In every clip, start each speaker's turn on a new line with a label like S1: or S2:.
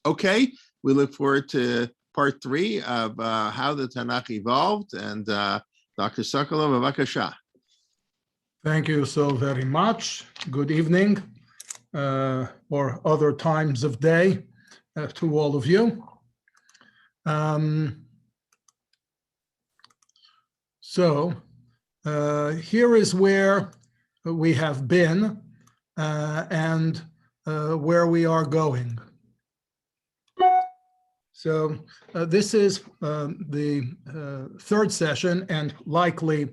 S1: Okay, we look forward to part 3 of how the Tanakh evolved, and Dr. Sokolow, bavakasha.
S2: Thank you so very much. Good evening, or other times of day to all of you. So here is where we have been and where we are going. So this is the third session, and likely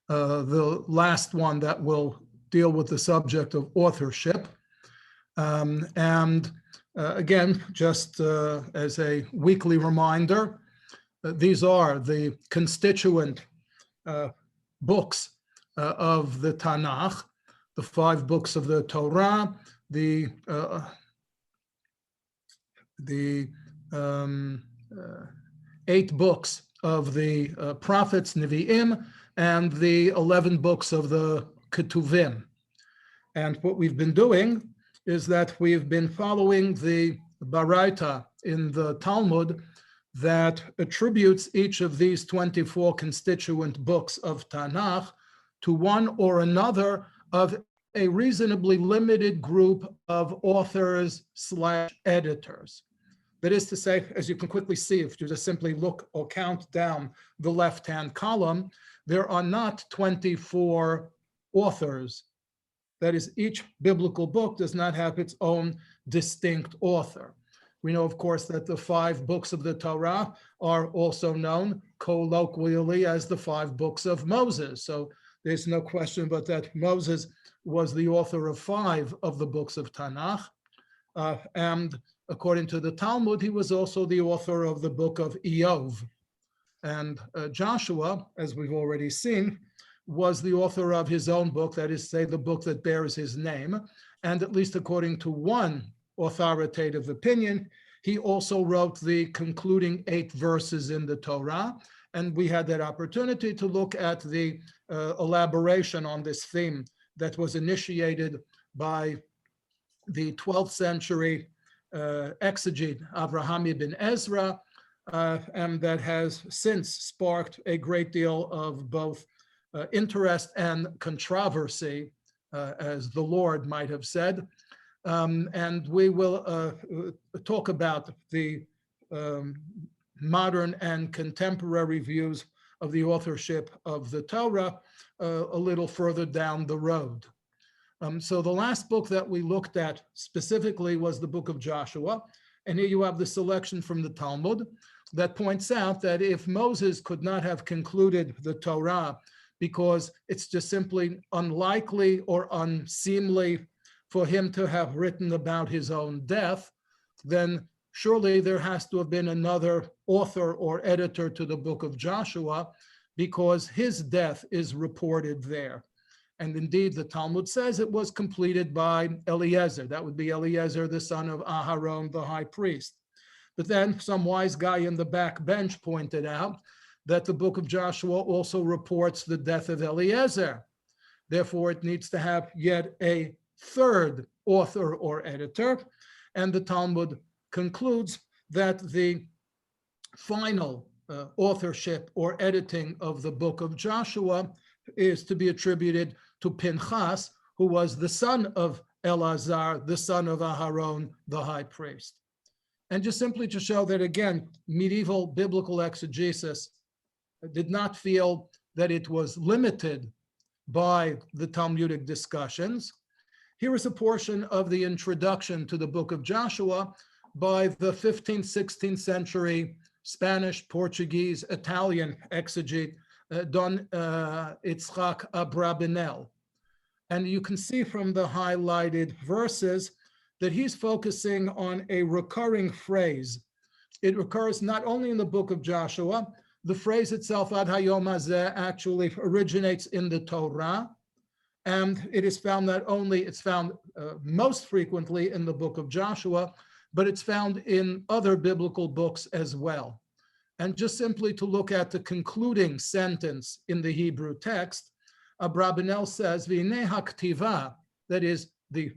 S2: the last one that will deal with the subject of authorship. Again, just as a weekly reminder, these are the constituent books of the Tanakh, the 5 books of the Torah, the 8 books of the prophets, Nevi'im, and the 11 books of the Ketuvim. And what we've been doing is that we've been following the Baraita in the Talmud that attributes each of these 24 constituent books of Tanakh to one or another of a reasonably limited group of authors/editors. That is to say, as you can quickly see, if you just simply look or count down the left-hand column, there are not 24 authors. That is, each biblical book does not have its own distinct author. We know, of course, that the 5 books of the Torah are also known colloquially as the 5 books of Moses. So there's no question but that Moses was the author of 5 of the books of Tanakh. And according to the Talmud, he was also the author of the book of Iyov. And Joshua, as we've already seen, was the author of his own book, that is to say, the book that bears his name. And at least according to one authoritative opinion, he also wrote the concluding 8 verses in the Torah. And we had that opportunity to look at the elaboration on this theme that was initiated by the 12th century exegete Avraham ibn Ezra, and that has since sparked a great deal of both interest and controversy, as the Lord might have said. And we will talk about the modern and contemporary views of the authorship of the Torah a little further down the road. So the last book that we looked at specifically was the book of Joshua. And here you have the selection from the Talmud that points out that if Moses could not have concluded the Torah because it's just simply unlikely or unseemly for him to have written about his own death, then surely there has to have been another author or editor to the book of Joshua, because his death is reported there. And indeed, the Talmud says it was completed by Eliezer. That would be Eliezer, the son of Aharon, the high priest. But then some wise guy in the back bench pointed out that the book of Joshua also reports the death of Eliezer. Therefore, it needs to have yet a third author or editor. And the Talmud concludes that the final authorship or editing of the book of Joshua is to be attributed to Pinchas, who was the son of Eleazar, the son of Aharon, the high priest. And just simply to show that, again, medieval biblical exegesis did not feel that it was limited by the Talmudic discussions. Here is a portion of the introduction to the book of Joshua by the 15th, 16th century Spanish, Portuguese, Italian exegete, Don Itzhak Abravanel. And you can see from the highlighted verses that he's focusing on a recurring phrase. It recurs not only in the book of Joshua, the phrase itself, Ad Hayom Hazeh, actually originates in the Torah, and it is found not only, it's found most frequently in the book of Joshua, but it's found in other biblical books as well. And just simply to look at the concluding sentence in the Hebrew text, Abravanel says, V'nei haktiva, that is the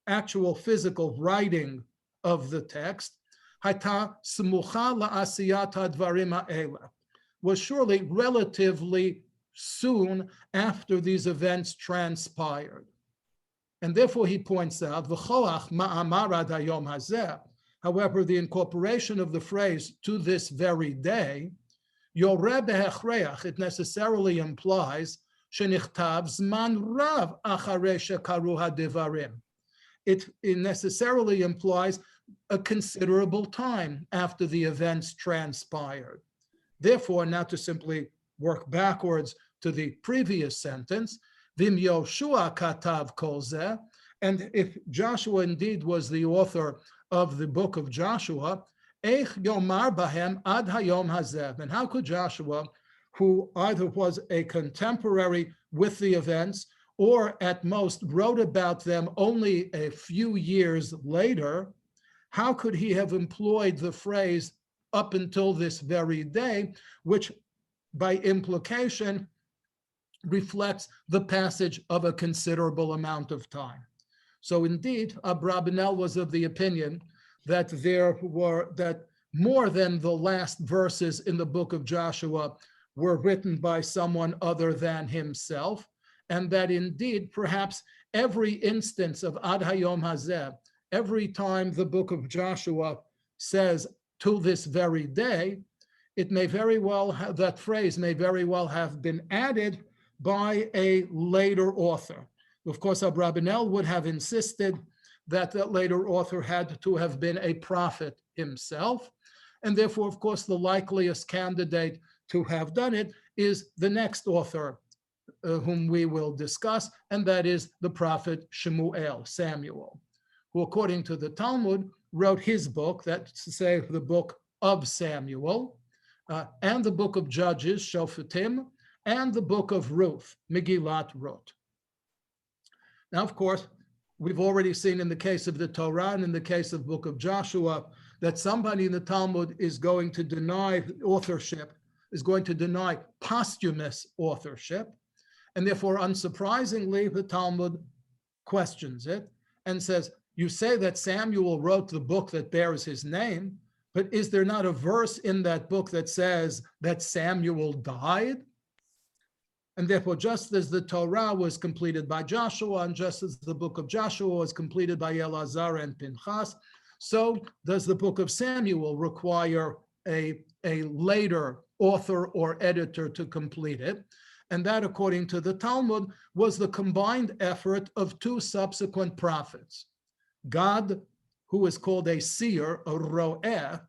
S2: actual physical writing of the text, hayta smucha la'asiyat hadvarim ha'ela, was surely relatively soon after these events transpired. And therefore he points out, v'choach ma'amar ad hayom hazeh, however, the incorporation of the phrase "to this very day," yoreh behechreach, it necessarily implies shenichtav zman rav acharei shekaru hadevarim. It necessarily implies a considerable time after the events transpired. Therefore, not to simply work backwards to the previous sentence, Vim Yoshua katav kol zeh, and if Joshua indeed was the author of the book of Joshua, Eich yomar bahem ad hayom hazeh, and how could Joshua, who either was a contemporary with the events or at most wrote about them only a few years later, how could he have employed the phrase up until this very day, which by implication reflects the passage of a considerable amount of time? So indeed, Abravanel was of the opinion that that more than the last verses in the book of Joshua were written by someone other than himself, and that indeed perhaps every instance of Ad Hayom Hazeh, every time the book of Joshua says "to this very day," it may very well have, that phrase may very well have been added by a later author. Of course, Abravanel would have insisted that that later author had to have been a prophet himself, and therefore, of course, the likeliest candidate to have done it is the next author whom we will discuss, and that is the prophet Shemuel, Samuel, who, according to the Talmud, wrote his book, that's to say, the book of Samuel, and the book of Judges, Shoftim, and the book of Ruth, Megillat Ruth. Now, of course, we've already seen in the case of the Torah and in the case of the book of Joshua that somebody in the Talmud is going to deny authorship, is going to deny posthumous authorship, and therefore, unsurprisingly, the Talmud questions it and says, you say that Samuel wrote the book that bears his name, but is there not a verse in that book that says that Samuel died? And therefore, just as the Torah was completed by Joshua, and just as the book of Joshua was completed by Elazar and Pinchas, so does the book of Samuel require a later author or editor to complete it. And that, according to the Talmud, was the combined effort of two subsequent prophets, Gad, who is called a seer, a ro'eh,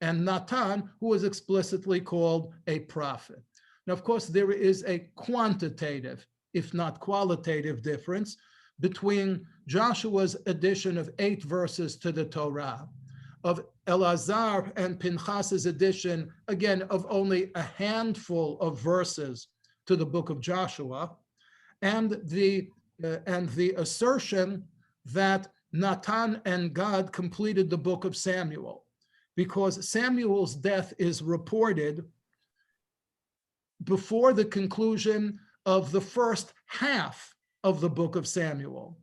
S2: and Natan, who is explicitly called a prophet. Now, of course, there is a quantitative, if not qualitative, difference between Joshua's addition of 8 verses to the Torah, of Elazar and Pinchas's addition, again, of only a handful of verses to the book of Joshua, and the assertion that Natan and Gad completed the book of Samuel, because Samuel's death is reported before the conclusion of the first half of the book of Samuel.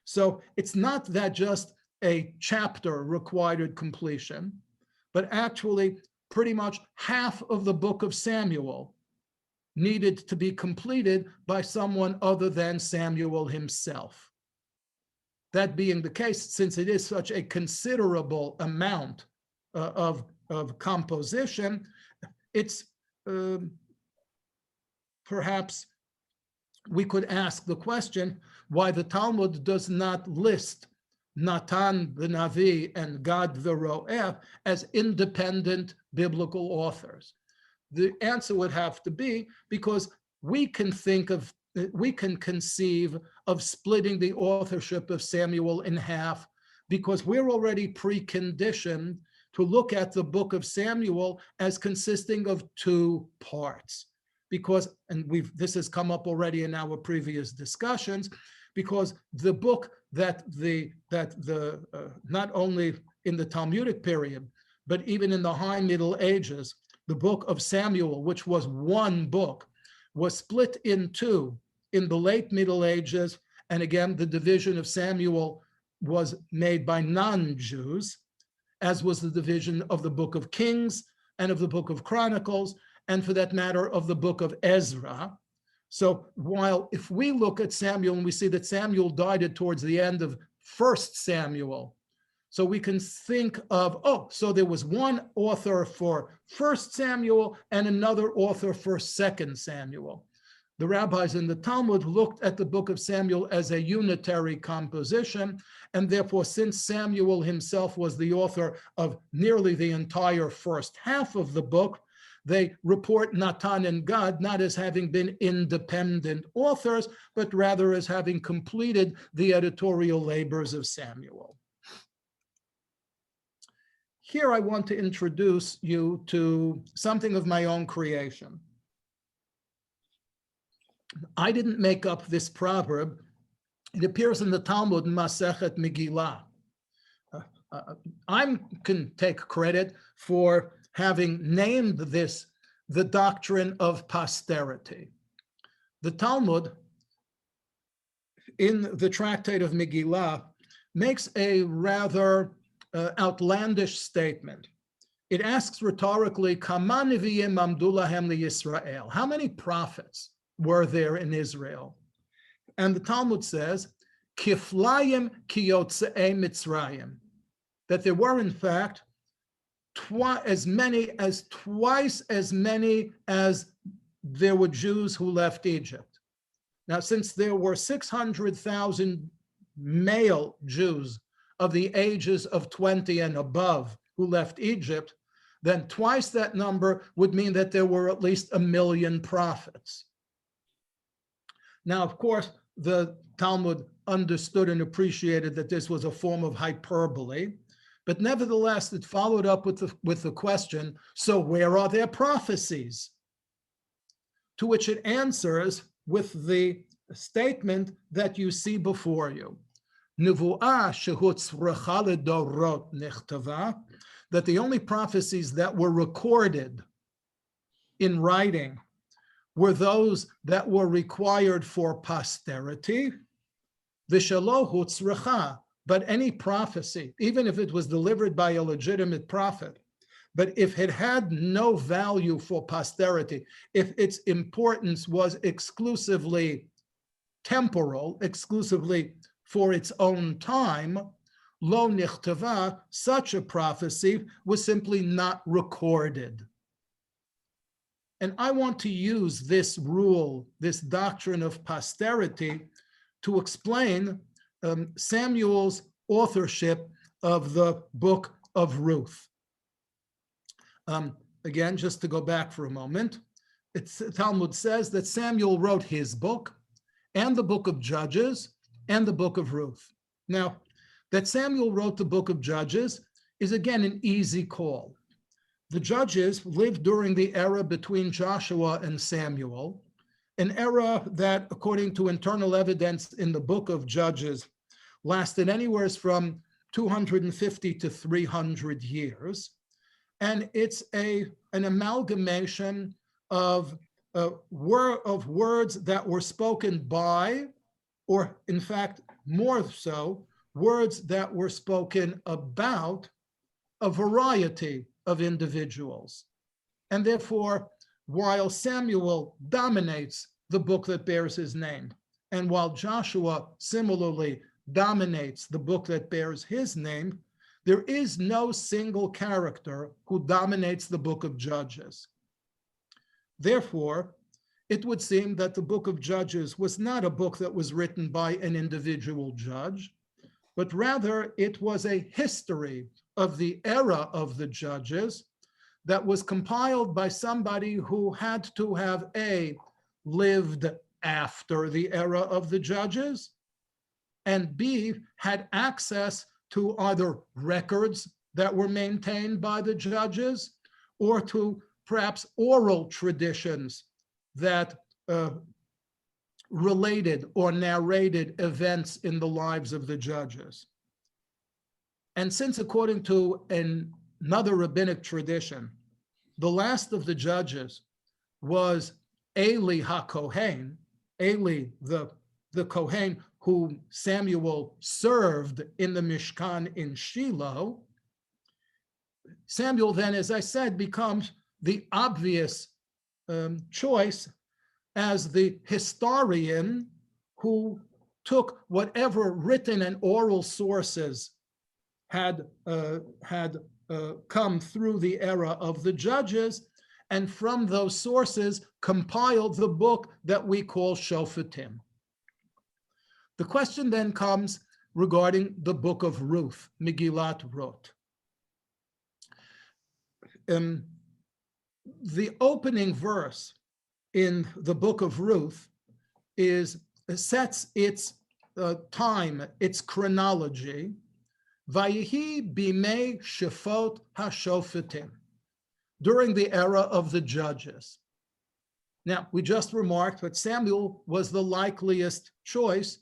S2: So it's not that just a chapter required completion, but actually pretty much half of the book of Samuel needed to be completed by someone other than Samuel himself. That being the case, since it is such a considerable amount of composition, it's perhaps we could ask the question why the Talmud does not list Natan the Navi and Gad the Ro'eh as independent biblical authors. The answer would have to be because we can conceive of splitting the authorship of Samuel in half, because we're already preconditioned to look at the book of Samuel as consisting of 2 parts. Because, and this has come up already in our previous discussions, because the book that not only in the Talmudic period, but even in the High Middle Ages, the book of Samuel, which was one book, was split in 2 in the late Middle Ages. And again, the division of Samuel was made by non-Jews. as was the division of the book of Kings and of the book of Chronicles, and for that matter, of the book of Ezra. So while if we look at Samuel and we see that Samuel died towards the end of 1 Samuel, so we can think of, oh, so there was one author for 1 Samuel and another author for 2 Samuel. The rabbis in the Talmud looked at the book of Samuel as a unitary composition, and therefore, since Samuel himself was the author of nearly the entire first half of the book, they report Natan and Gad not as having been independent authors, but rather as having completed the editorial labors of Samuel. Here I want to introduce you to something of my own creation. I didn't make up this proverb. It appears in the Talmud, Masechet Megillah. I can take credit for having named this the doctrine of posterity. The Talmud, in the tractate of Megillah, makes a rather outlandish statement. It asks rhetorically, Kama neviim amdu lahem liYisrael? How many prophets were there in Israel? And the Talmud says, Kiflayim kiyotzei Mitzrayim, that there were in fact twice as many as there were Jews who left Egypt. Now, since there were 600,000 male Jews of the ages of 20 and above who left Egypt, then twice that number would mean that there were at least 1 million prophets. Now, of course, the Talmud understood and appreciated that this was a form of hyperbole, but nevertheless, it followed up with the question, so where are their prophecies? To which it answers with the statement that you see before you. That the only prophecies that were recorded in writing were those that were required for posterity, but any prophecy, even if it was delivered by a legitimate prophet, but if it had no value for posterity, if its importance was exclusively temporal, exclusively for its own time, lo nichtava, such a prophecy was simply not recorded. And I want to use this rule, this doctrine of posterity, to explain Samuel's authorship of the book of Ruth. Again, just to go back for a moment, Talmud says that Samuel wrote his book and the book of Judges and the book of Ruth. Now, that Samuel wrote the book of Judges is again an easy call. The Judges lived during the era between Joshua and Samuel, an era that, according to internal evidence in the book of Judges, lasted anywhere from 250 to 300 years. And it's an amalgamation of words that were spoken by, or in fact, more so, words that were spoken about a variety of individuals. And therefore, while Samuel dominates the book that bears his name, and while Joshua similarly dominates the book that bears his name, there is no single character who dominates the book of Judges. Therefore, it would seem that the book of Judges was not a book that was written by an individual judge, but rather it was a history of the era of the judges that was compiled by somebody who had to have A, lived after the era of the judges, and B, had access to either records that were maintained by the judges or to perhaps oral traditions that related or narrated events in the lives of the judges. And since, according to another rabbinic tradition, the last of the judges was Eli HaKohen, Eli the Kohen whom Samuel served in the Mishkan in Shiloh, Samuel then, as I said, becomes the obvious choice as the historian who took whatever written and oral sources had come through the era of the judges, and from those sources compiled the book that we call Shoftim. The question then comes regarding the book of Ruth, Megillat Ruth. The opening verse in the book of Ruth sets its time, its chronology. Vayihi bimei shefot hashofetim, during the era of the judges. Now, we just remarked that Samuel was the likeliest choice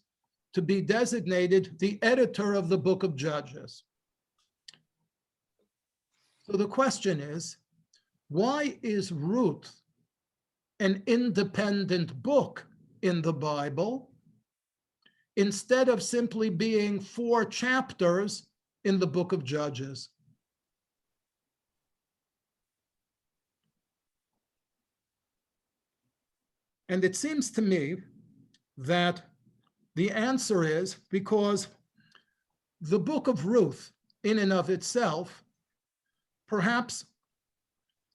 S2: to be designated the editor of the book of Judges. So the question is, why is Ruth an independent book in the Bible instead of simply being 4 chapters in the book of Judges? And it seems to me that the answer is because the book of Ruth, in and of itself, perhaps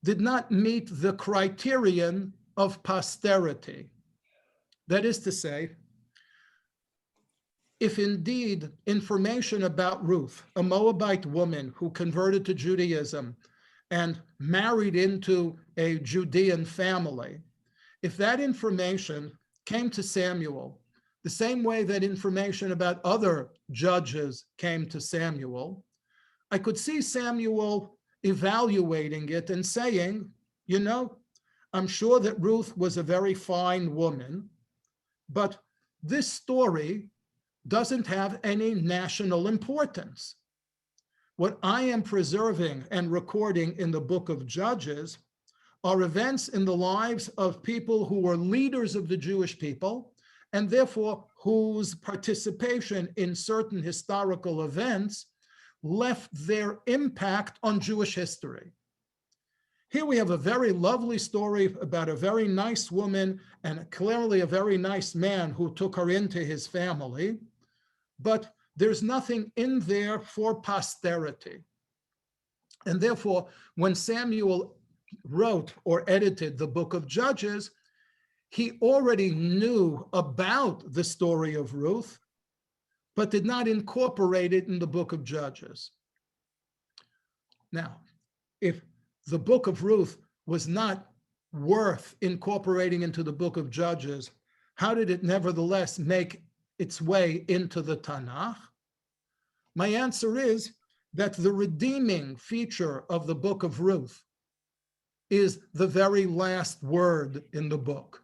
S2: did not meet the criterion of posterity. That is to say, if indeed information about Ruth, a Moabite woman who converted to Judaism and married into a Judean family, if that information came to Samuel the same way that information about other judges came to Samuel, I could see Samuel evaluating it and saying, you know, I'm sure that Ruth was a very fine woman, but this story doesn't have any national importance. What I am preserving and recording in the book of Judges are events in the lives of people who were leaders of the Jewish people, and therefore whose participation in certain historical events left their impact on Jewish history. Here we have a very lovely story about a very nice woman and clearly a very nice man who took her into his family, but there's nothing in there for posterity. And therefore, when Samuel wrote or edited the book of Judges, he already knew about the story of Ruth, but did not incorporate it in the book of Judges. Now, if the book of Ruth was not worth incorporating into the book of Judges, how did it nevertheless make its way into the Tanakh? My answer is that the redeeming feature of the book of Ruth is the very last word in the book.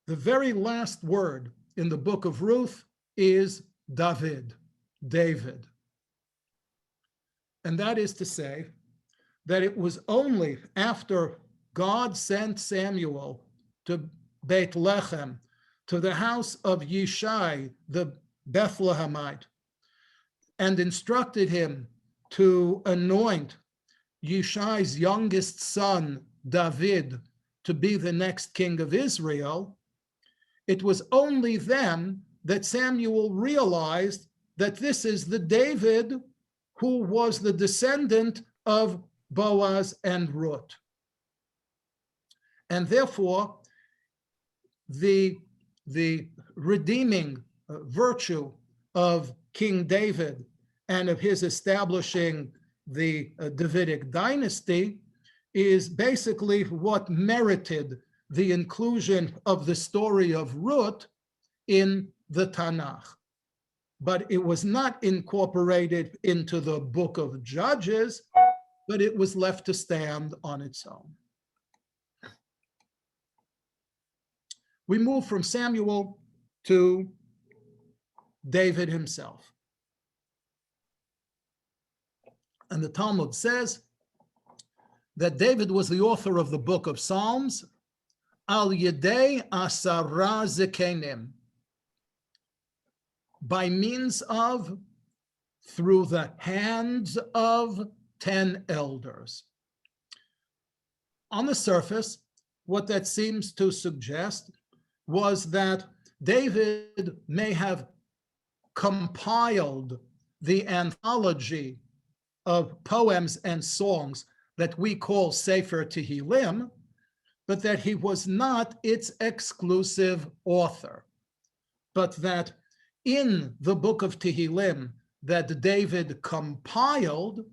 S2: The very last word in the book of Ruth is David. And that is to say that it was only after God sent Samuel to Bethlehem, to the house of Yishai, the Bethlehemite, and instructed him to anoint Yishai's youngest son, David, to be the next king of Israel. It was only then that Samuel realized that this is the David who was the descendant of Boaz and Ruth. And therefore, the redeeming virtue of King David and of his establishing the Davidic dynasty is basically what merited the inclusion of the story of Ruth in the Tanakh. But it was not incorporated into the book of Judges, but it was left to stand on its own. We move from Samuel to David himself. And the Talmud says that David was the author of the book of Psalms, al yedei asara zekenim, by means of through the hands of 10 elders. On the surface, what that seems to suggest was that David may have compiled the anthology of poems and songs that we call Sefer Tehillim, but that he was not its exclusive author, but that in the book of Tehillim that David compiled,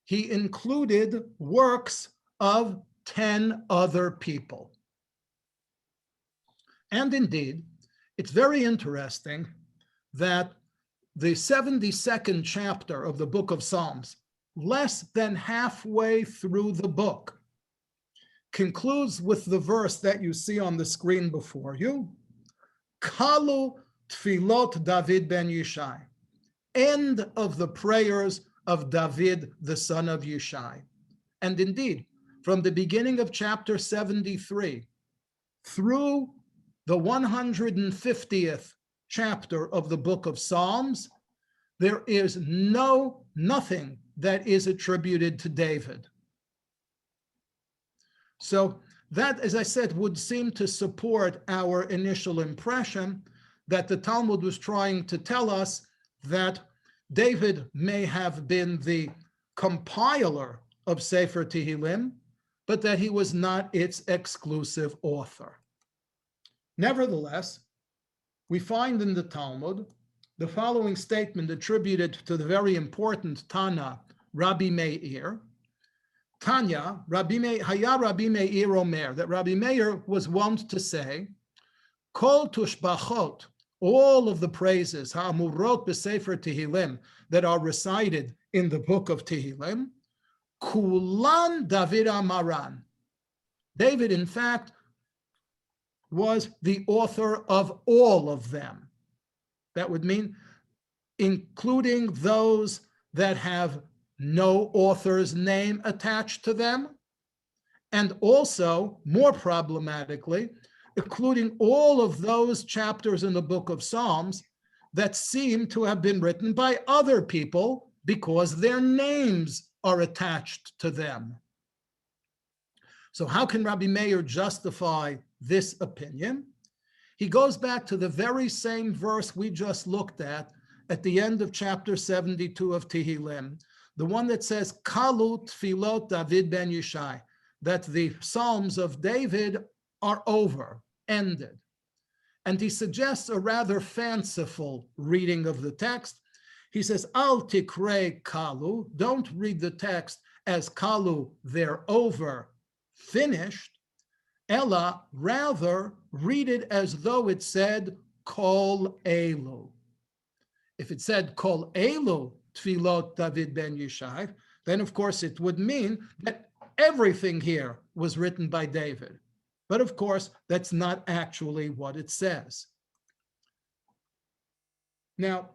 S2: he included works of 10 other people. And indeed, it's very interesting that the 72nd chapter of the book of Psalms, less than halfway through the book, concludes with the verse that you see on the screen before you, Kalu Tfilot David ben Yishai, end of the prayers of David, the son of Yishai. And indeed, from the beginning of chapter 73 through the 150th chapter of the book of Psalms, there is nothing that is attributed to David. So that, as I said, would seem to support our initial impression that the Talmud was trying to tell us that David may have been the compiler of Sefer Tehillim, but that he was not its exclusive author. Nevertheless, we find in the Talmud the following statement attributed to the very important Tana, Rabbi Meir. Tanya, Haya Rabbi Meir Omer, that Rabbi Meir was wont to say, Kol tushbachot, all of the praises, ha'amurot b'sefer Tehillim, that are recited in the book of Tehillim, kulan David Amaran. David, in fact, was the author of all of them. That would mean including those that have no author's name attached to them, and also, more problematically, including all of those chapters in the book of Psalms that seem to have been written by other people because their names are attached to them. So how can Rabbi Meir justify this opinion? He goes back to the very same verse we just looked at the end of chapter 72 of Tehillim, the one that says, Kalu Tfilot David ben Yishai, that the Psalms of David are over, ended. And he suggests a rather fanciful reading of the text. He says, Al Tikrei Kalu, don't read the text as Kalu, they're over, finished. Ella, rather, read it as though it said, Kol Elu. If it said, Kol Elu, Tfilot David ben Yishai, then of course it would mean that everything here was written by David. But of course, that's not actually what it says. Now,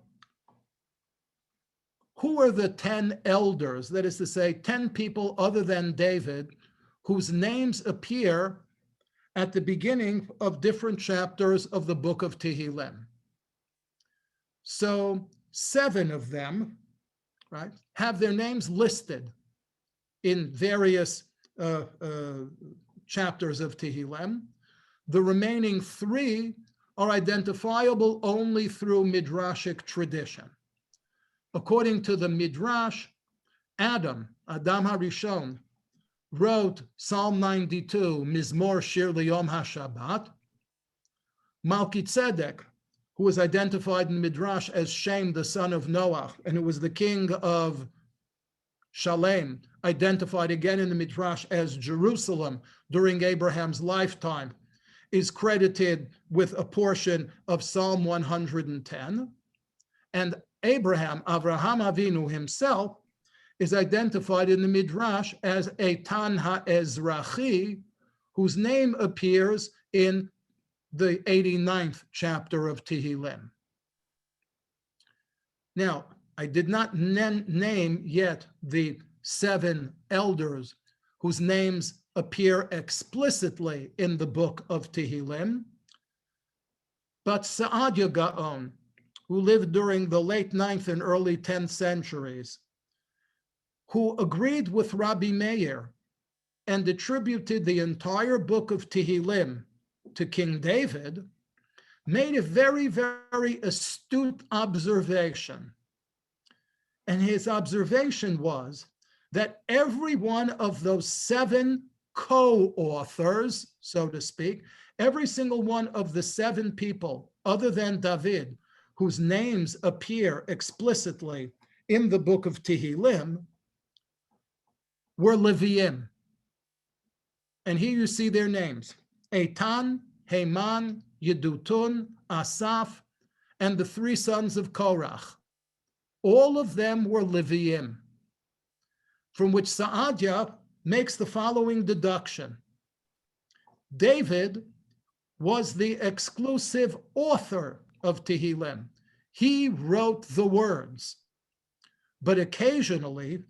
S2: who are the 10 elders, that is to say, 10 people other than David, whose names appear at the beginning of different chapters of the book of Tehillim? So 7 of them, right, have their names listed in various chapters of Tehillim. The remaining 3 are identifiable only through Midrashic tradition. According to the Midrash, Adam HaRishon, wrote Psalm 92, Mizmor Shir Liyom HaShabbat. Melchizedek, who was identified in Midrash as Shem, the son of Noah, and who was the king of Shalem, identified again in the Midrash as Jerusalem during Abraham's lifetime, is credited with a portion of Psalm 110. And Avraham Avinu himself, is identified in the Midrash as Eitan HaEzrachi, whose name appears in the 89th chapter of Tehillim. Now, I did not name yet the 7 elders whose names appear explicitly in the book of Tehillim, but Saadia Gaon, who lived during the late 9th and early 10th centuries, who agreed with Rabbi Meir and attributed the entire book of Tehillim to King David, made a very, very astute observation. And his observation was that every one of those 7 co-authors, so to speak, every single one of the 7 people other than David, whose names appear explicitly in the book of Tehillim, were Leviim. And here you see their names: Eitan, Heman, Yedutun, Asaph, and the 3 sons of Korach. All of them were Leviim, from which Saadia makes the following deduction. David was the exclusive author of Tehillim. He wrote the words, but occasionally,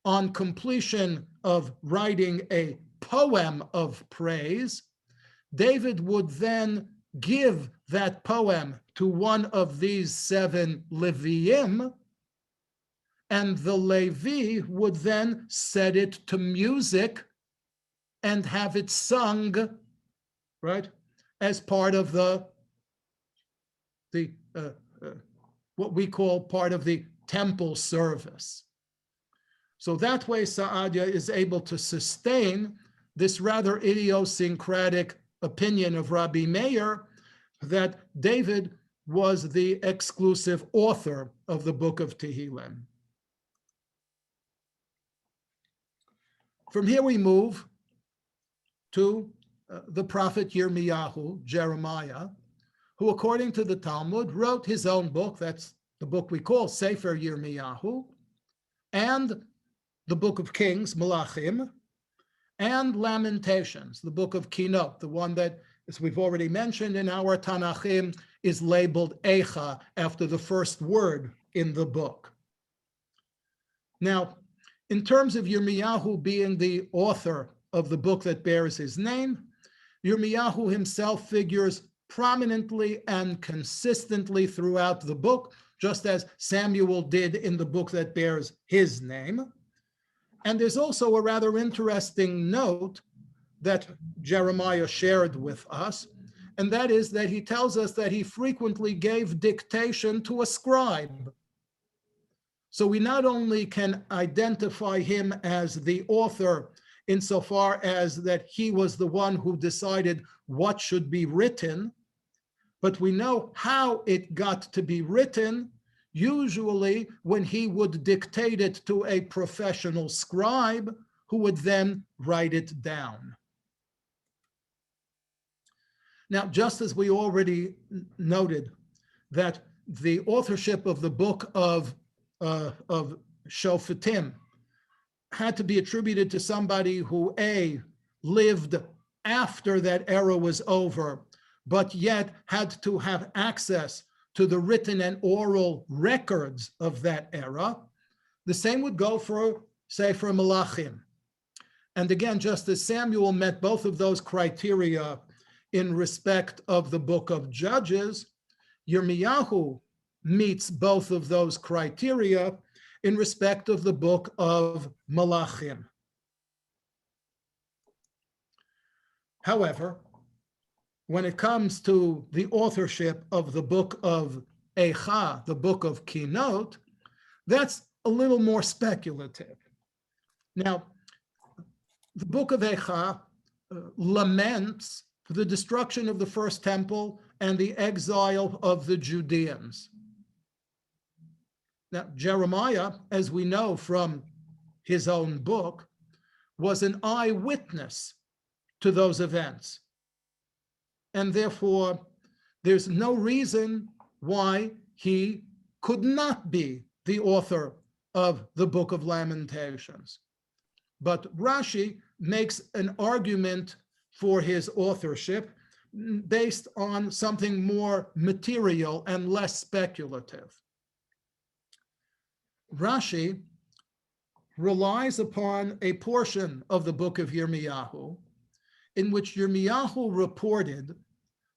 S2: on completion of writing a poem of praise, David would then give that poem to one of these 7 Leviim, and the Levi would then set it to music and have it sung, right, as part of what we call part of the temple service. So that way Saadia is able to sustain this rather idiosyncratic opinion of Rabbi Meir that David was the exclusive author of the book of Tehillim. From here we move to the prophet Yirmiyahu, Jeremiah, who according to the Talmud wrote his own book. That's the book we call Sefer Yirmiyahu, and the book of Kings, Malachim, and Lamentations, the book of Kinot, the one that, as we've already mentioned in our Tanakhim, is labeled Eicha, after the first word in the book. Now, in terms of Yirmiyahu being the author of the book that bears his name, Yirmiyahu himself figures prominently and consistently throughout the book, just as Samuel did in the book that bears his name. And there's also a rather interesting note that Jeremiah shared with us, and that is that he tells us that he frequently gave dictation to a scribe. So we not only can identify him as the author insofar as that he was the one who decided what should be written, but we know how it got to be written, usually when he would dictate it to a professional scribe who would then write it down. Now, just as we already noted that the authorship of the book of Shoftim had to be attributed to somebody who A, lived after that era was over, but yet had to have access to the written and oral records of that era, the same would go for Sefer Malachim. And again, just as Samuel met both of those criteria in respect of the book of Judges, Yirmiyahu meets both of those criteria in respect of the book of Malachim. However, when it comes to the authorship of the book of Eicha, the book of Kinot, that's a little more speculative. Now, the book of Eicha laments the destruction of the first temple and the exile of the Judeans. Now, Jeremiah, as we know from his own book, was an eyewitness to those events. And therefore, there's no reason why he could not be the author of the Book of Lamentations. But Rashi makes an argument for his authorship based on something more material and less speculative. Rashi relies upon a portion of the book of Yirmiyahu in which Yirmiyahu reported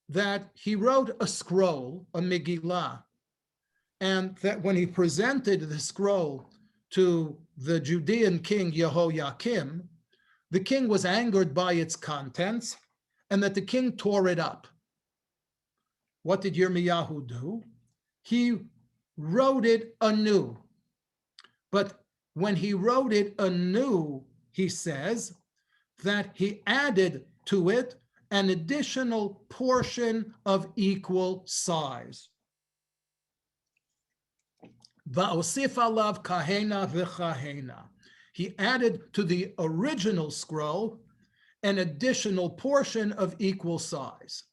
S2: that he wrote a scroll, a Megillah, and that when he presented the scroll to the Judean king Jehoiakim, the king was angered by its contents, and that the king tore it up. What did Yirmiyahu do? He wrote it anew. But when he wrote it anew, he says that he added to it an additional portion of equal size. Va'osif alav kahena v'chahena. He added to the original scroll an additional portion of equal size.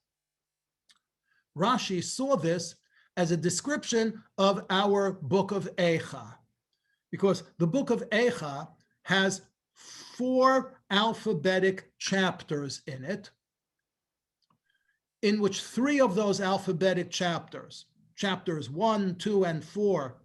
S2: Rashi saw this as a description of our book of Eicha, because the book of Eicha has 4 alphabetic chapters in it, in which 3 of those alphabetic chapters, chapters 1, 2, and 4,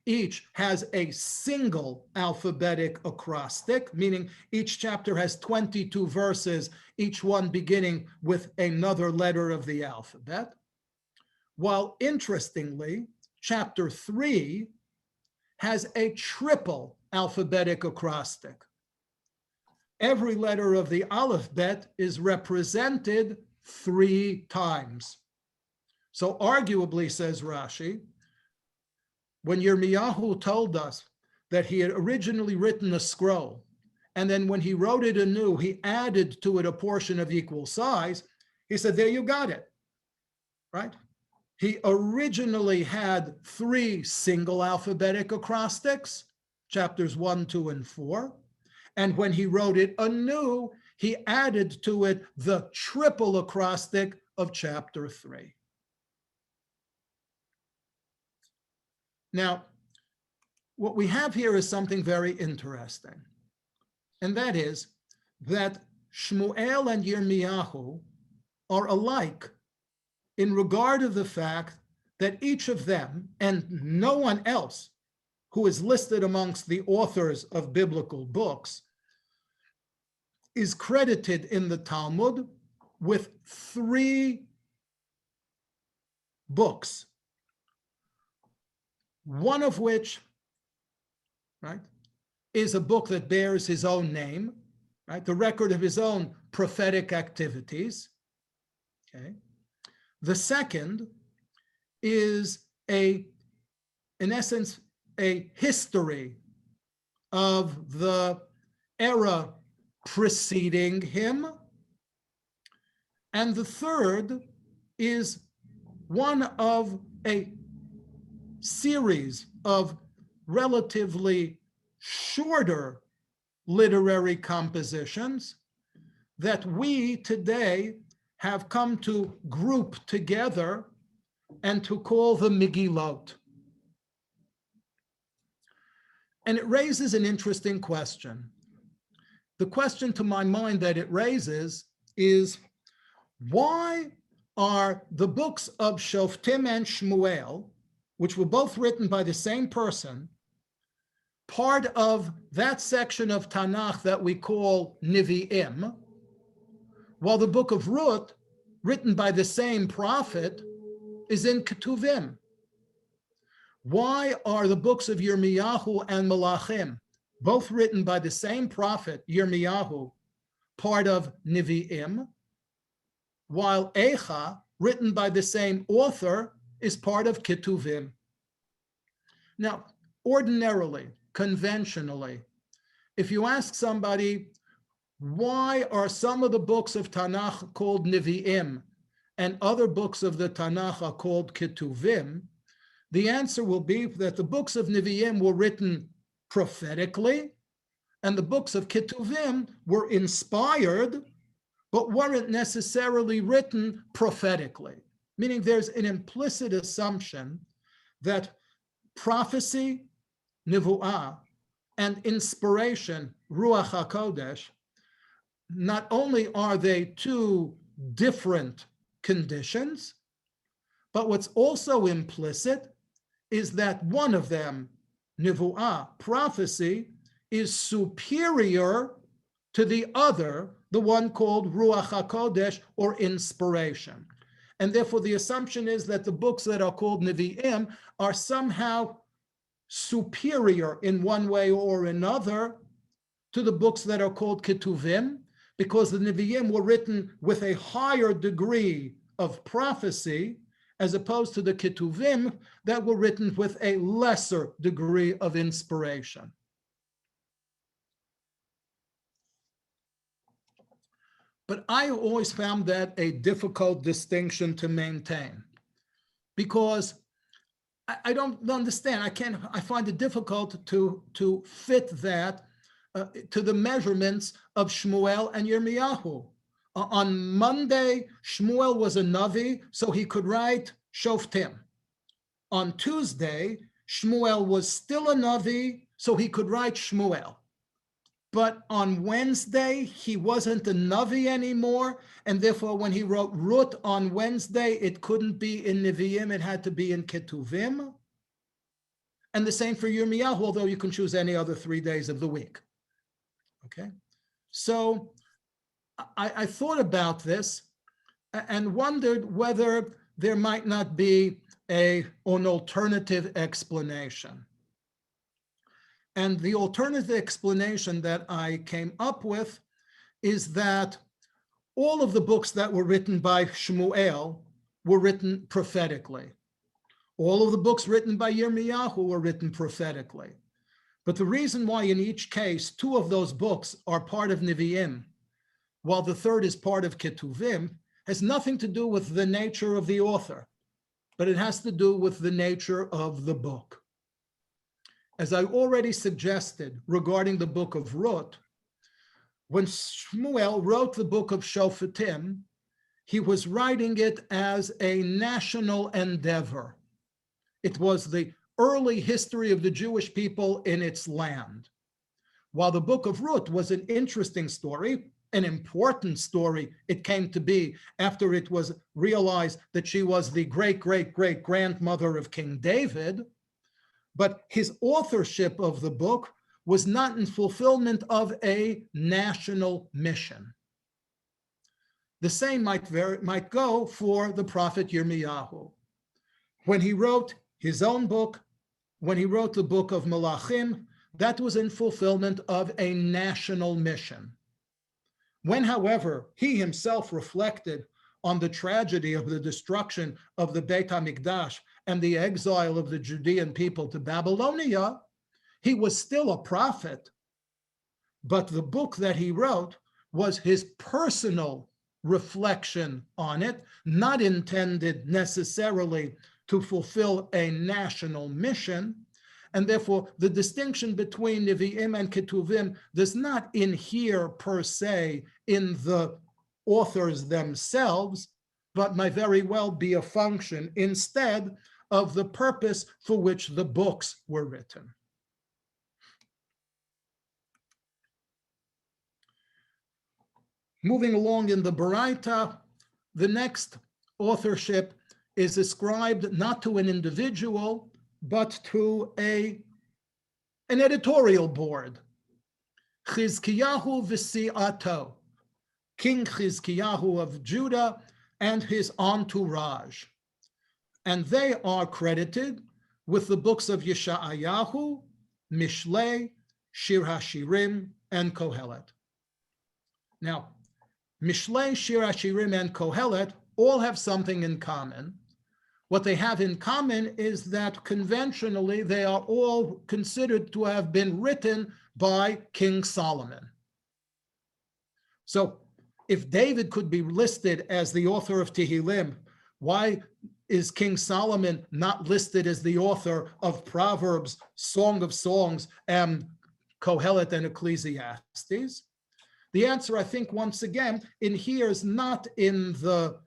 S2: each has a single alphabetic acrostic, meaning each chapter has 22 verses, each one beginning with another letter of the alphabet. While interestingly, chapter 3 has a triple alphabetic acrostic. Every letter of the alphabet is represented 3 times. So arguably, says Rashi, when Yirmiyahu told us that he had originally written a scroll, and then when he wrote it anew, he added to it a portion of equal size, he said, there you got it, right? He originally had 3 single alphabetic acrostics, chapters 1, 2, and 4. And when he wrote it anew, he added to it the triple acrostic of chapter 3. Now, what we have here is something very interesting, and that is that Shmuel and Yirmiyahu are alike in regard of the fact that each of them, and no one else who is listed amongst the authors of biblical books, is credited in the Talmud with 3 books, one of which, right, is a book that bears his own name, right, the record of his own prophetic activities. Okay. The second is in essence, a history of the era preceding him. And the third is one of a series of relatively shorter literary compositions that we today have come to group together and to call the Megillot. And it raises an interesting question. The question to my mind that it raises is, why are the books of Shoftim and Shmuel, which were both written by the same person, part of that section of Tanakh that we call Nevi'im, while the book of Ruth, written by the same prophet, is in Ketuvim? Why are the books of Yirmiyahu and Malachim, both written by the same prophet, Yirmiyahu, part of Nevi'im, while Eicha, written by the same author, is part of Ketuvim? Now, ordinarily, conventionally, if you ask somebody, why are some of the books of Tanakh called Nevi'im and other books of the Tanakh are called Ketuvim, the answer will be that the books of Nevi'im were written prophetically, and the books of Ketuvim were inspired, but weren't necessarily written prophetically. Meaning there's an implicit assumption that prophecy, nevuah, and inspiration, ruach hakodesh, not only are they 2 different conditions, but what's also implicit is that one of them, nevuah, prophecy, is superior to the other, the one called ruach hakodesh, or inspiration. And therefore, the assumption is that the books that are called Nevi'im are somehow superior in one way or another to the books that are called Ketuvim, because the Nevi'im were written with a higher degree of prophecy, as opposed to the Ketuvim that were written with a lesser degree of inspiration. But I always found that a difficult distinction to maintain, because I don't understand. I find it difficult to fit that to the measurements of Shmuel and Yirmiyahu. On Monday, Shmuel was a Navi, so he could write Shoftim. On Tuesday, Shmuel was still a Navi, so he could write Shmuel. But on Wednesday, he wasn't a Navi anymore, and therefore when he wrote Ruth on Wednesday, it couldn't be in Nevi'im, it had to be in Ketuvim. And the same for Yirmiyahu, although you can choose any other 3 days of the week. Okay, so I thought about this and wondered whether there might not be an alternative explanation. And the alternative explanation that I came up with is that all of the books that were written by Shmuel were written prophetically. All of the books written by Yirmiyahu were written prophetically. But the reason why in each case, 2 of those books are part of Nevi'im, while the third is part of Ketuvim, has nothing to do with the nature of the author, but it has to do with the nature of the book. As I already suggested regarding the book of Ruth, when Shmuel wrote the book of Shoftim, he was writing it as a national endeavor. It was the early history of the Jewish people in its land. While the book of Ruth was an interesting story, an important story it came to be after it was realized that she was the great-great-great-grandmother of King David, but his authorship of the book was not in fulfillment of a national mission. The same might go for the prophet Yirmiyahu. When he wrote his own book, when he wrote the book of Malachim, that was in fulfillment of a national mission. When, however, he himself reflected on the tragedy of the destruction of the Beit HaMikdash and the exile of the Judean people to Babylonia, he was still a prophet, but the book that he wrote was his personal reflection on it, not intended necessarily to fulfill a national mission, and therefore the distinction between Nevi'im and Ketuvim does not inhere per se in the authors themselves, but might very well be a function instead of the purpose for which the books were written. Moving along in the Baraita, the next authorship is ascribed not to an individual, but to an editorial board. Chizkiyahu v'si'ato, King Chizkiyahu of Judah and his entourage. And they are credited with the books of Yeshayahu, Mishlei, Shir HaShirim, and Kohelet. Now, Mishlei, Shir HaShirim, and Kohelet all have something in common. What they have in common is that conventionally they are all considered to have been written by King Solomon. So if David could be listed as the author of Tehillim, why is King Solomon not listed as the author of Proverbs, Song of Songs, and Kohelet and Ecclesiastes? The answer, I think, once again, inheres not in the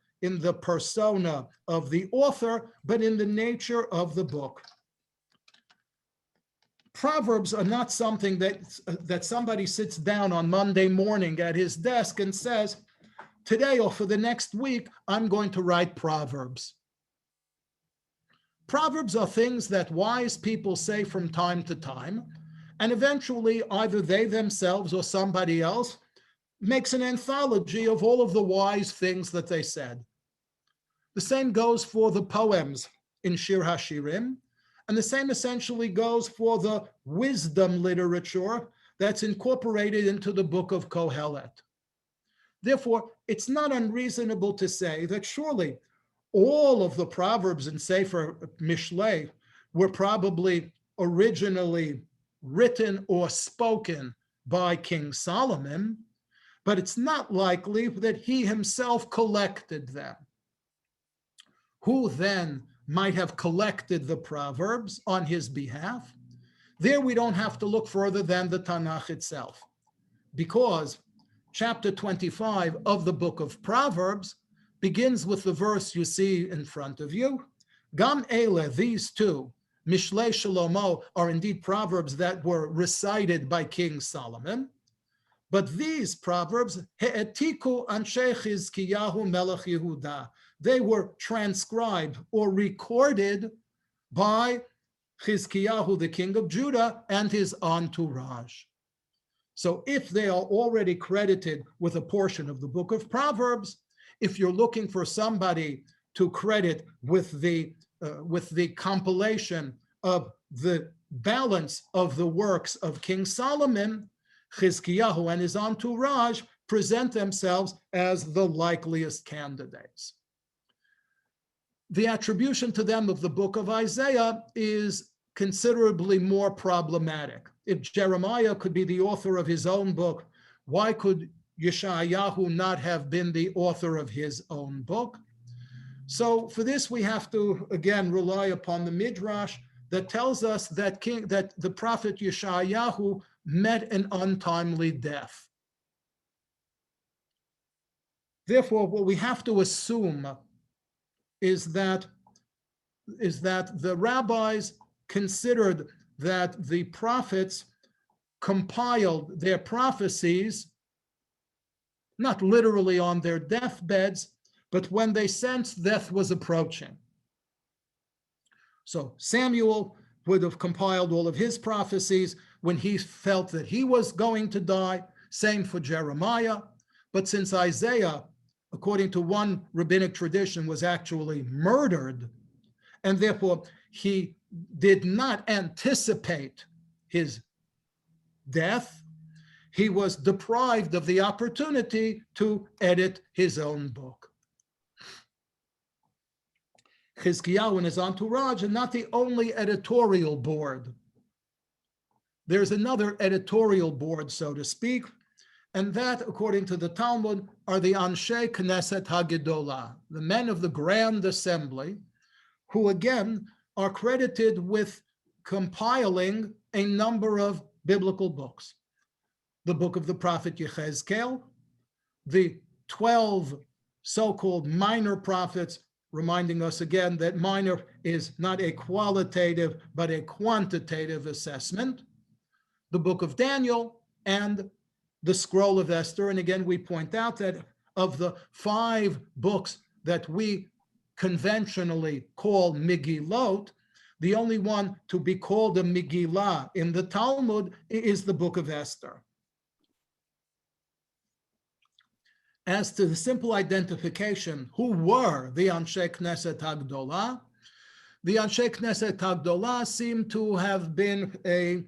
S2: persona of the author, but in the nature of the book. Proverbs are not something that somebody sits down on Monday morning at his desk and says, today or for the next week, I'm going to write Proverbs. Proverbs are things that wise people say from time to time, and eventually either they themselves or somebody else makes an anthology of all of the wise things that they said. The same goes for the poems in Shir HaShirim, and the same essentially goes for the wisdom literature that's incorporated into the book of Kohelet. Therefore, it's not unreasonable to say that surely all of the Proverbs in Sefer Mishlei were probably originally written or spoken by King Solomon, but it's not likely that he himself collected them. Who then might have collected the Proverbs on his behalf? There we don't have to look further than the Tanakh itself, because chapter 25 of the book of Proverbs begins with the verse you see in front of you. Gam ele, these two, Mishlei Shlomo, are indeed proverbs that were recited by King Solomon. But these proverbs, he'etiku anshe Chizkiyahu melech Yehuda, they were transcribed or recorded by Chizkiyahu, the king of Judah, and his entourage. So if they are already credited with a portion of the book of Proverbs, if you're looking for somebody to credit with the compilation of the balance of the works of King Solomon, Chizkiyahu and his entourage present themselves as the likeliest candidates. The attribution to them of the book of Isaiah is considerably more problematic. If Jeremiah could be the author of his own book, why could Yeshayahu not have been the author of his own book? So for this, we have to, again, rely upon the Midrash that tells us that the prophet Yeshayahu met an untimely death. Therefore, what we have to assume is that the rabbis considered that the prophets compiled their prophecies, not literally on their deathbeds, but when they sensed death was approaching. So Samuel would have compiled all of his prophecies when he felt that he was going to die. Same for Jeremiah. But since Isaiah, according to one rabbinic tradition, was actually murdered, and therefore he did not anticipate his death, he was deprived of the opportunity to edit his own book. Chizkiyahu and his entourage are not the only editorial board. There's another editorial board, so to speak, and that, according to the Talmud, are the Anshe Knesset HaGedolah, the men of the Grand Assembly, who again are credited with compiling a number of biblical books. The book of the prophet Yechezkel, the 12 so-called minor prophets, reminding us again that minor is not a qualitative but a quantitative assessment, the book of Daniel, and the scroll of Esther. And again, we point out that of the 5 books that we conventionally call Megillot, the only one to be called a Megillah in the Talmud is the book of Esther. As to the simple identification, who were the Anshe Knesset HaGdolah? The Anshe Knesset HaGdolah seem to have been a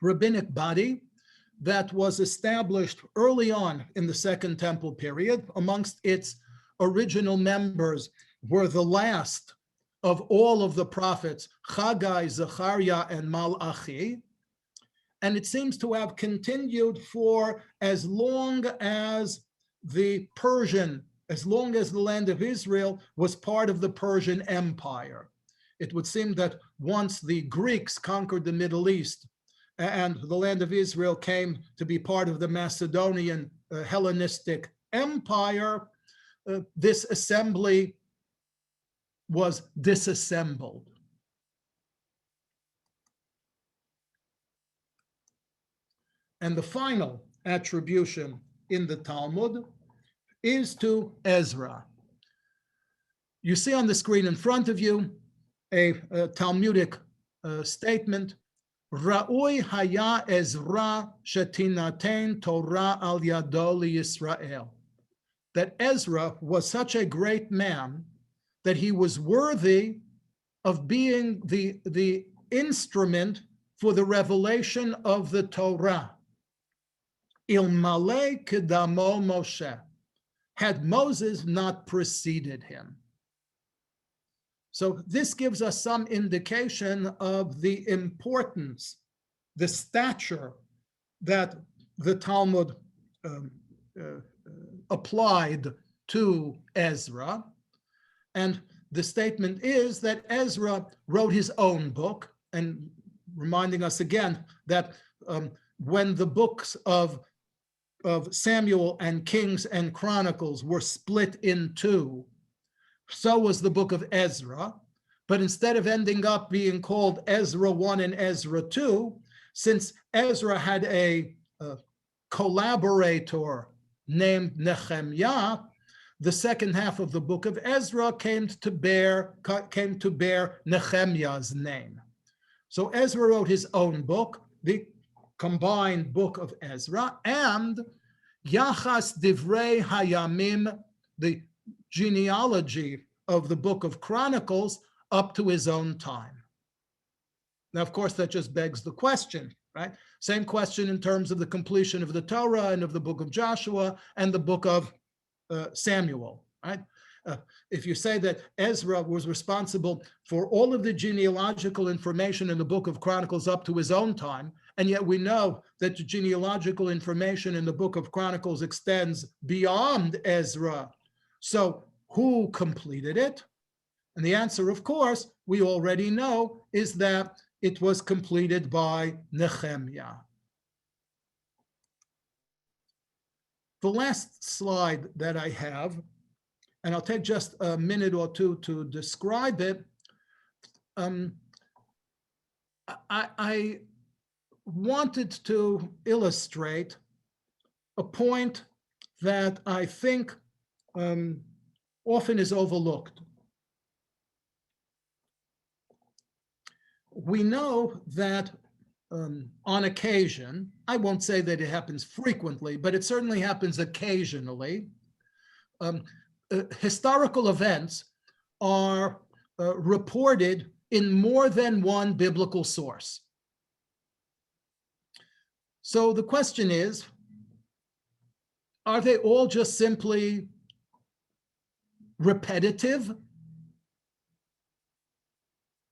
S2: rabbinic body that was established early on in the Second Temple period. Amongst its original members were the last of all of the prophets, Haggai, Zechariah, and Malachi. And it seems to have continued for as long as the land of Israel was part of the Persian Empire. It would seem that once the Greeks conquered the Middle East and the land of Israel came to be part of the Macedonian Hellenistic Empire, this assembly was disassembled. And the final attribution in the Talmud is to Ezra. You see on the screen in front of you a Talmudic statement, Ra'ui haya Ezra shetinaten Torah al yado Yisrael. That Ezra was such a great man that he was worthy of being the instrument for the revelation of the Torah. Ilmale kedamo Moshe, had Moses not preceded him. So this gives us some indication of the importance, the stature that the Talmud applied to Ezra. And the statement is that Ezra wrote his own book, and reminding us again that when the books of Samuel and Kings and Chronicles were split in two, so was the book of Ezra. But instead of ending up being called Ezra 1 and Ezra 2, since Ezra had a collaborator named Nehemiah, the second half of the book of Ezra came to bear Nehemiah's name. So Ezra wrote his own book, the combined book of Ezra, and Yachas Divrei Hayamim, the genealogy of the book of Chronicles, up to his own time. Now, of course, that just begs the question, right? Same question in terms of the completion of the Torah and of the book of Joshua and the book of Samuel, right? If you say that Ezra was responsible for all of the genealogical information in the book of Chronicles up to his own time, and yet we know that the genealogical information in the book of Chronicles extends beyond Ezra, so who completed it? And the answer, of course, we already know, is that it was completed by Nehemiah. The last slide that I have, and I'll take just a minute or two to describe it, I wanted to illustrate a point that I think often is overlooked. We know that on occasion, I won't say that it happens frequently, but it certainly happens occasionally, historical events are reported in more than one biblical source. So the question is, are they all just simply repetitive?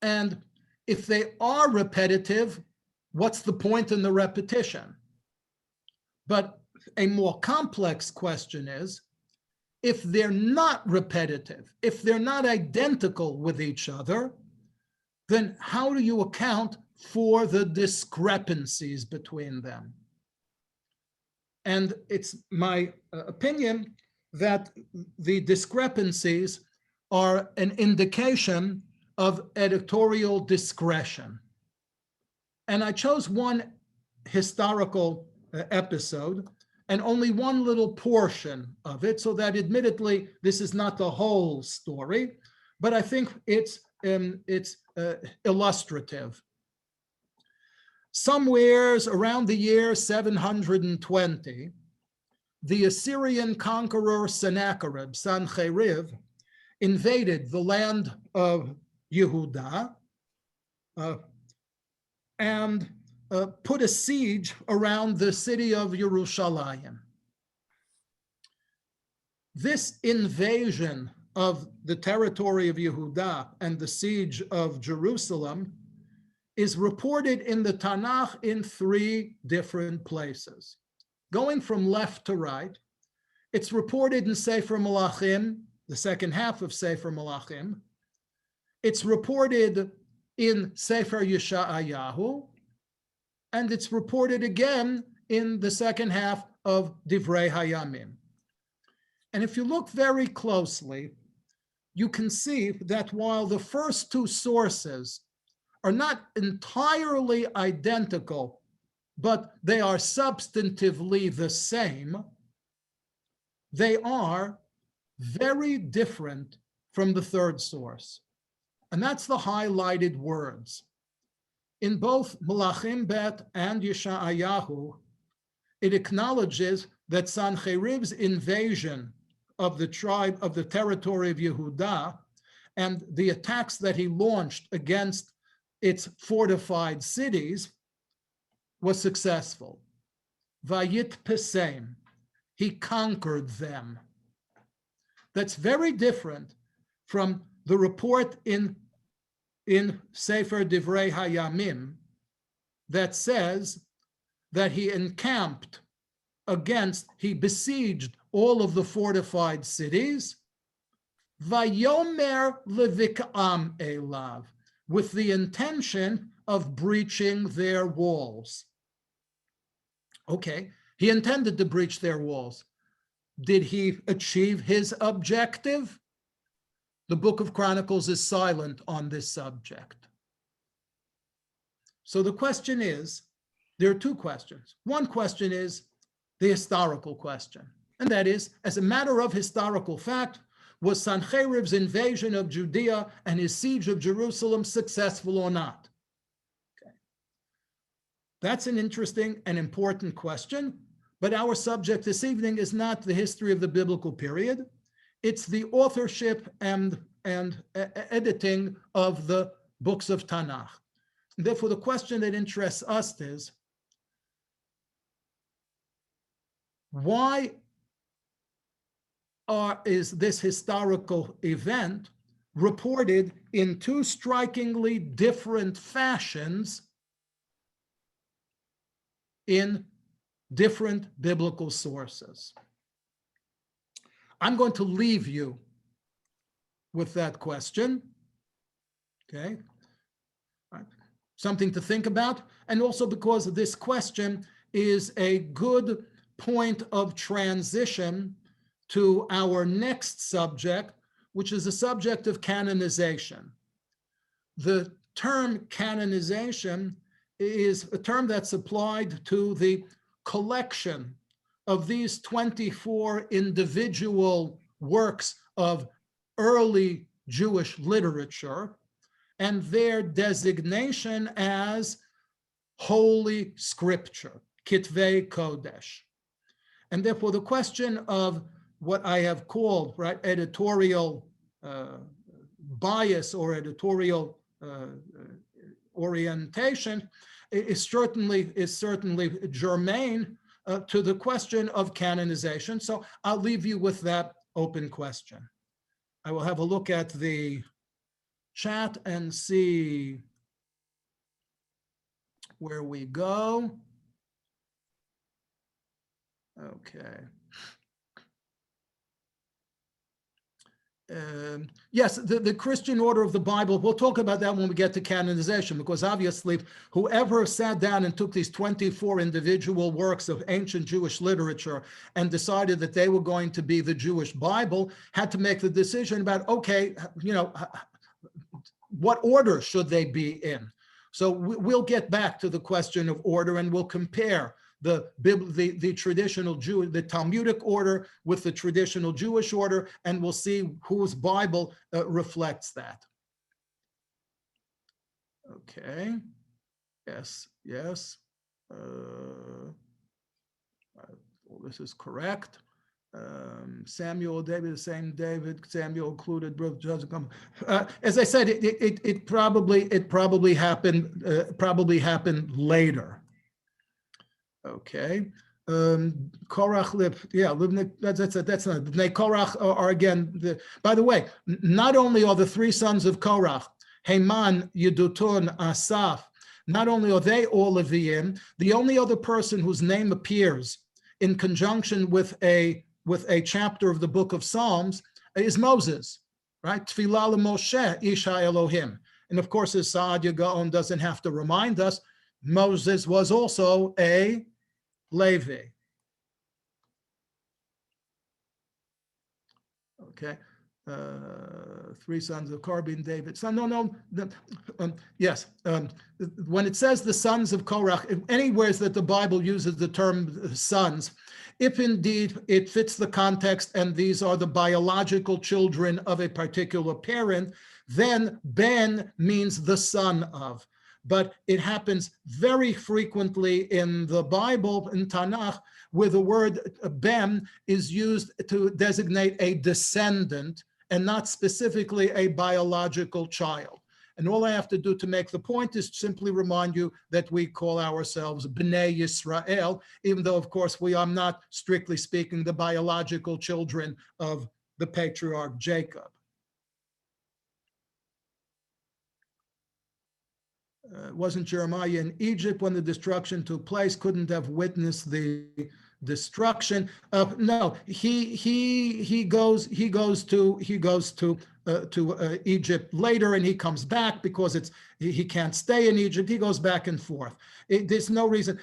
S2: And if they are repetitive, what's the point in the repetition? But a more complex question is, if they're not repetitive, if they're not identical with each other, then how do you account for the discrepancies between them? And it's my opinion that the discrepancies are an indication of editorial discretion. And I chose one historical episode and only one little portion of it, so that admittedly, this is not the whole story, but I think it's illustrative. Somewheres around the year 720, the Assyrian conqueror Sennacherib invaded the land of Yehuda and put a siege around the city of Yerushalayim. This invasion of the territory of Yehuda and the siege of Jerusalem is reported in the Tanakh in three different places. Going from left to right, it's reported in Sefer Malachim, the second half of Sefer Malachim. It's reported in Sefer Yeshayahu, and it's reported again in the second half of Divrei Hayamim. And if you look very closely, you can see that while the first two sources are not entirely identical, but they are substantively the same, they are very different from the third source. And that's the highlighted words. In both Malachim Bet and Yeshayahu, it acknowledges that Sancherib's invasion of the tribe of the territory of Yehuda and the attacks that he launched against its fortified cities was successful. Vayit pesem, he conquered them. That's very different from the report in Sefer Divrei Hayamim that says that he encamped he besieged all of the fortified cities, Vayomer levikam elav, with the intention of breaching their walls. Okay, he intended to breach their walls. Did he achieve his objective? The Book of Chronicles is silent on this subject. So the question is, there are two questions. One question is the historical question, and that is, as a matter of historical fact, was Sancherib's invasion of Judea and his siege of Jerusalem successful or not? Okay. That's an interesting and important question, but our subject this evening is not the history of the biblical period. It's the authorship and editing of the books of Tanakh. Therefore, the question that interests us is, why is this historical event reported in two strikingly different fashions in different biblical sources? I'm going to leave you with that question, okay? All right. Something to think about, and also because this question is a good point of transition to our next subject, which is the subject of canonization. The term canonization is a term that's applied to the collection of these 24 individual works of early Jewish literature and their designation as Holy Scripture, Kitvei Kodesh. And therefore, the question of what I have called, right, editorial bias or editorial orientation is certainly germane to the question of canonization. So I'll leave you with that open question. I will have a look at the chat and see where we go. Okay. Yes, the Christian order of the Bible, we'll talk about that when we get to canonization, because obviously whoever sat down and took these 24 individual works of ancient Jewish literature and decided that they were going to be the Jewish Bible had to make the decision about, okay, you know, what order should they be in? So we'll get back to the question of order, and we'll compare the traditional the Talmudic order with the traditional Jewish order, and we'll see whose Bible reflects that. Okay. Yes. Well, this is correct. Samuel, David, the same David. Samuel included. As I said, it probably happened later. Okay. Korach, yeah, that's not. Bnei Korach are again. By the way, not only are the three sons of Korach, Heman, Yedutun, Asaph, not only are they all Leviim, the only other person whose name appears in conjunction with a chapter of the book of Psalms is Moses, right? Tfilah Moshe, Isha Elohim. And of course, as Saadia Gaon doesn't have to remind us, Moses was also a Levi. Okay. Three sons of Korah, David. Son, yes. When it says the sons of Korach, anywhere that the Bible uses the term sons, if indeed it fits the context and these are the biological children of a particular parent, then Ben means the son of. But it happens very frequently in the Bible, in Tanakh, where the word Ben is used to designate a descendant and not specifically a biological child. And all I have to do to make the point is simply remind you that we call ourselves Bnei Yisrael, even though, of course, we are not, strictly speaking, the biological children of the patriarch Jacob. Wasn't Jeremiah in Egypt when the destruction took place? Couldn't have witnessed the destruction. No, he goes to Egypt later, and he comes back because he can't stay in Egypt. He goes back and forth. There's no reason.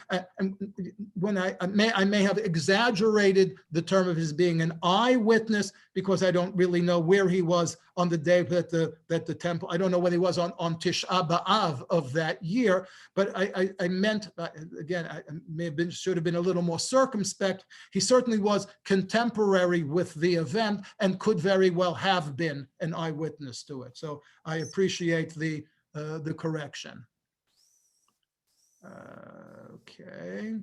S2: When I may have exaggerated the term of his being an eyewitness, because I don't really know where he was on the day that the temple. I don't know whether he was on Tisha B'Av of that year. But I meant, again, I should have been a little more circumspect. He certainly was contemporary with the event and could very well have been an eyewitness to it. So I appreciate the correction. Okay.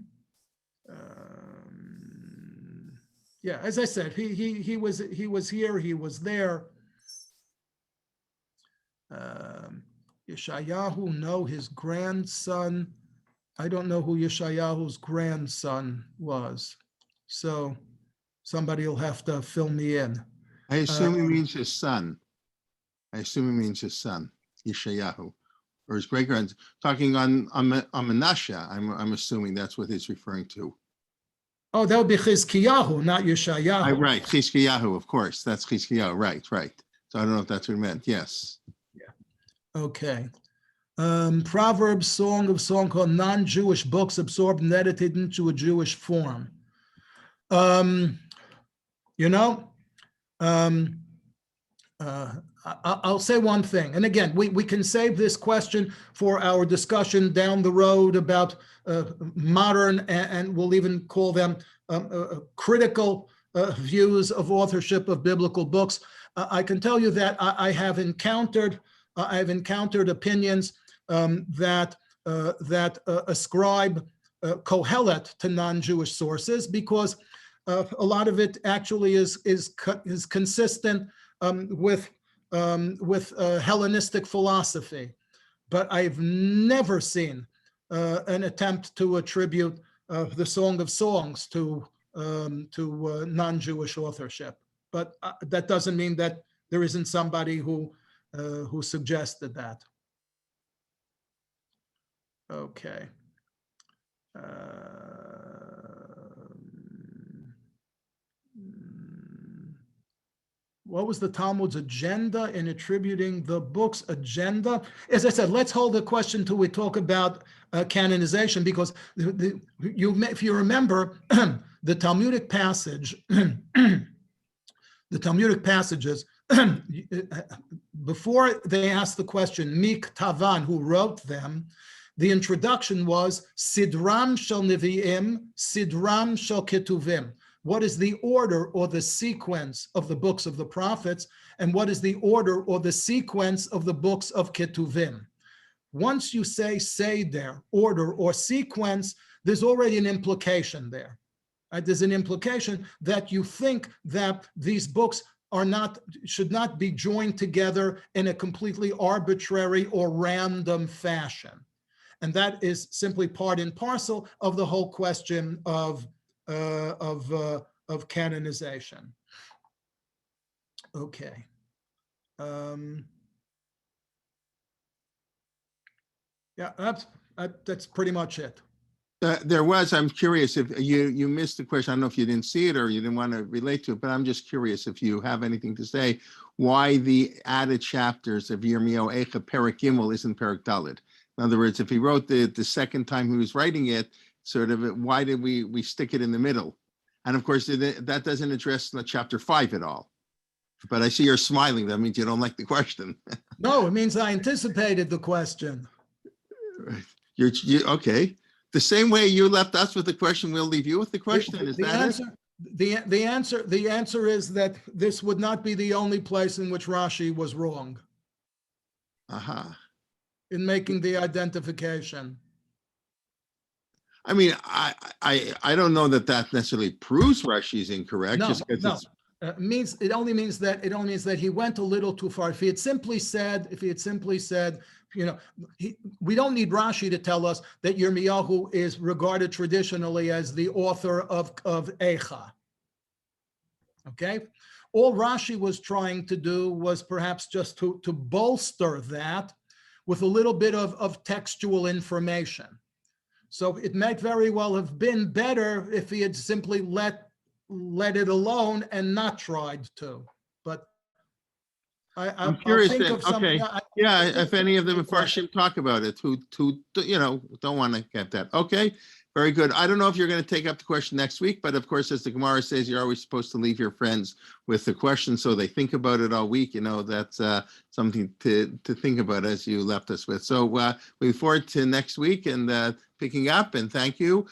S2: Yeah, as I said, he was here, he was there. Yeshayahu, no, his grandson. I don't know who Yeshayahu's grandson was, so somebody will have to fill me in.
S1: I assume he means his son. Yeshayahu, or his great grandson. Talking on Menashe, I'm assuming that's what he's referring to.
S2: Oh, that would be Chizkiyahu, not Yeshayahu.
S1: Right, Chizkiyahu, of course. That's Chizkiyahu. Right. So I don't know if that's what he meant. Yes.
S2: Yeah. Okay. Proverbs, Song of Song, called non-Jewish books absorbed and edited into a Jewish form. I'll say one thing, and again, we can save this question for our discussion down the road about modern, and we'll even call them critical views of authorship of biblical books. I can tell you that I've encountered opinions that ascribe Kohelet to non-Jewish sources, because a lot of it actually is consistent with Hellenistic philosophy, but I've never seen an attempt to attribute the Song of Songs to non-Jewish authorship. But that doesn't mean that there isn't somebody who suggested that. Okay. What was the Talmud's agenda in attributing the book's agenda? As I said, let's hold the question till we talk about canonization, because if you remember, the Talmudic passage, the Talmudic passages, before they asked the question, Mik Tavan, who wrote them, the introduction was Sidram Shel Nevi'im, Sidram Shel Ketuvim. What is the order or the sequence of the books of the prophets, and what is the order or the sequence of the books of Ketuvim? Once you say there, order or sequence, there's already an implication there. There's an implication that you think that these books should not be joined together in a completely arbitrary or random fashion. And that is simply part and parcel of the whole question of canonization. Okay. Yeah, that's pretty much it.
S1: I'm curious if you missed the question. I don't know if you didn't see it or you didn't want to relate to it, but I'm just curious if you have anything to say why the added chapters of Yirmiyahu Eicha Perek Gimel isn't Perek Daled. In other words, if he wrote the second time he was writing it, why did we stick it in the middle? And of course, that doesn't address chapter 5 at all. But I see you're smiling. That means you don't like the question.
S2: No, it means I anticipated the question.
S1: Okay. The same way you left us with the question, we'll leave you with the question. Is that it?
S2: The answer is that this would not be the only place in which Rashi was wrong. In making the identification.
S1: I mean, I don't know that necessarily proves Rashi is incorrect.
S2: No,
S1: just because
S2: no. it only means that he went a little too far. If he had simply said, we don't need Rashi to tell us that Yirmiyahu is regarded traditionally as the author of Eicha. Okay, all Rashi was trying to do was perhaps just to bolster that with a little bit of textual information. So it might very well have been better if he had simply let it alone and not tried to. But
S1: I'm curious.
S2: I'll think of something.
S1: Okay. If any of the Mefarshim talk about it, who don't want to get that. Okay. Very good. I don't know if you're going to take up the question next week, but of course, as the Gemara says, you're always supposed to leave your friends with the question so they think about it all week. That's something to think about as you left us with. So we look forward to next week and picking up, and thank you.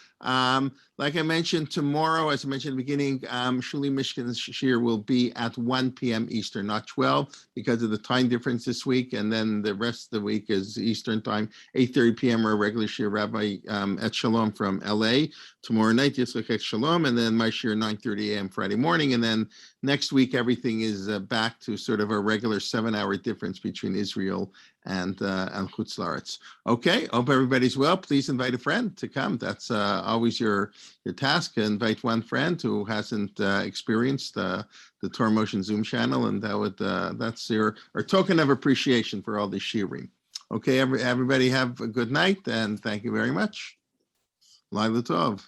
S1: Like I mentioned, tomorrow, as I mentioned at the beginning, Shuli Mishkan's Shir will be at 1 p.m. Eastern, not 12, because of the time difference this week. And then the rest of the week is Eastern time, 8:30 p.m. our regular Shir Rabbi at Shalom from LA. Tomorrow night, Yitzchak at Shalom, and then my Shir 9:30 a.m. Friday morning. And then next week, everything is back to sort of a regular 7-hour difference between Israel and Chutz La'aretz. Okay, hope everybody's well. Please invite a friend to come. That's always your task. Invite one friend who hasn't experienced the Torah Motion Zoom channel, and that's your token of appreciation for all the shiurim. Okay, everybody have a good night, and thank you very much. Laila Tov.